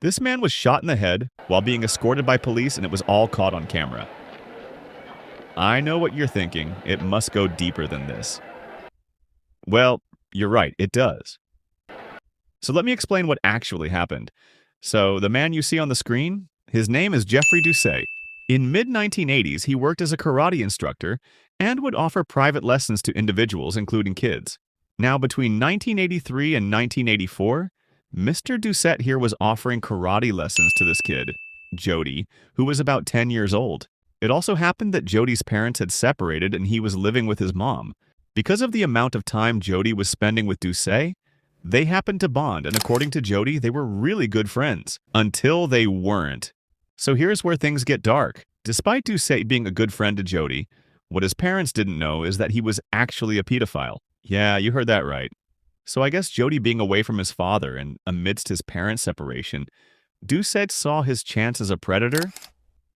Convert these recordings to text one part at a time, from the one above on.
This man was shot in the head while being escorted by police, and it was all caught on camera. I know what you're thinking. It must go deeper than this. Well, you're right, it does. So let me explain what actually happened. So the man you see on the screen, his name is Jeffrey Doucet. In mid-1980s, he worked as a karate instructor and would offer private lessons to individuals, including kids. Now, between 1983 and 1984, Mr. Doucet here was offering karate lessons to this kid, Jody, who was about 10 years old. It also happened that Jody's parents had separated and he was living with his mom. Because of the amount of time Jody was spending with Doucet, they happened to bond, and according to Jody, they were really good friends. Until they weren't. So here's where things get dark. Despite Doucet being a good friend to Jody, what his parents didn't know is that he was actually a pedophile. Yeah, you heard that right. So I guess Jody being away from his father and amidst his parents' separation, Doucet saw his chance as a predator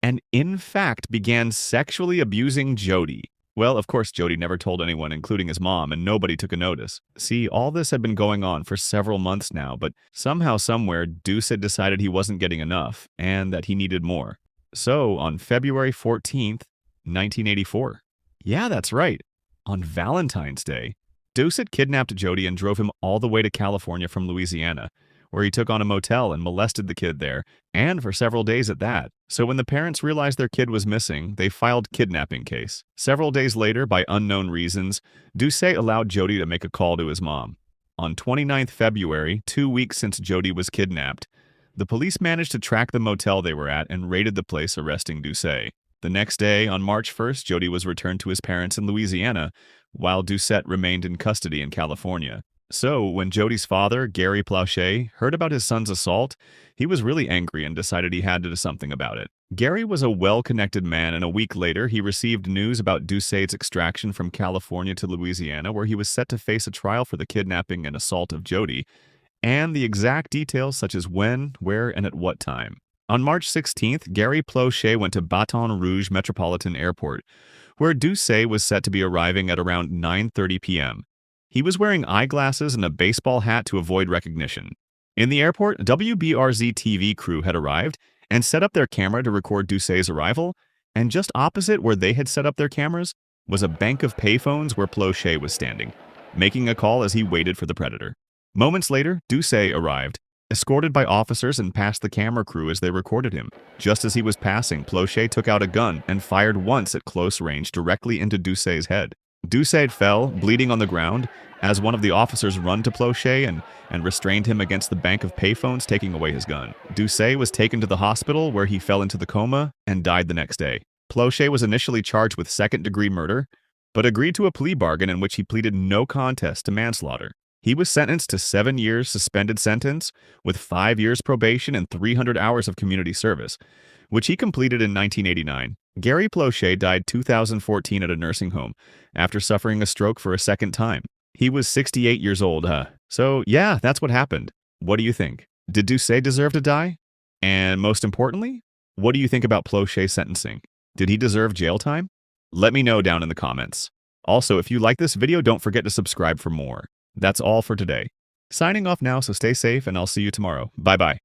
and in fact began sexually abusing Jody. Well, of course, Jody never told anyone, including his mom, and nobody took a notice. See, all this had been going on for several months now, but somehow, somewhere, Doucet decided he wasn't getting enough and that he needed more. So, on February 14th, 1984, yeah, that's right, on Valentine's Day, Doucet kidnapped Jody and drove him all the way to California from Louisiana, where he took on a motel and molested the kid there, and for several days at that. So when the parents realized their kid was missing, they filed kidnapping case. Several days later, by unknown reasons, Doucet allowed Jody to make a call to his mom. On 29th February, 2 weeks since Jody was kidnapped, the police managed to track the motel they were at and raided the place, arresting Doucet. The next day, on March 1st, Jody was returned to his parents in Louisiana, while Doucet remained in custody in California. So, when Jody's father, Jody Plauché, heard about his son's assault, he was really angry and decided he had to do something about it. Gary was a well-connected man, and a week later, he received news about Doucet's extraction from California to Louisiana, where he was set to face a trial for the kidnapping and assault of Jody, and the exact details such as when, where, and at what time. On March 16th, Jody Plauché went to Baton Rouge Metropolitan Airport, where Doucet was set to be arriving at around 9:30 p.m. He was wearing eyeglasses and a baseball hat to avoid recognition. In the airport, WBRZ TV crew had arrived and set up their camera to record Doucet's arrival, and just opposite where they had set up their cameras was a bank of payphones where Plauché was standing, making a call as he waited for the predator. Moments later, Doucet arrived, escorted by officers, and passed the camera crew as they recorded him. Just as he was passing, Plauché took out a gun and fired once at close range directly into Doucet's head. Doucet fell, bleeding on the ground, as one of the officers ran to Plauché and restrained him against the bank of payphones, taking away his gun. Doucet was taken to the hospital, where he fell into the coma and died the next day. Plauché was initially charged with second-degree murder, but agreed to a plea bargain in which he pleaded no contest to manslaughter. He was sentenced to 7 years suspended sentence, with 5 years probation and 300 hours of community service, which he completed in 1989. Jody Plauché died 2014 at a nursing home after suffering a stroke for a second time. He was 68 years old, So yeah, that's what happened. What do you think? Did Doucet deserve to die? And most importantly, what do you think about Plauché's sentencing? Did he deserve jail time? Let me know down in the comments. Also, if you like this video, don't forget to subscribe for more. That's all for today. Signing off now, so stay safe and I'll see you tomorrow. Bye-bye.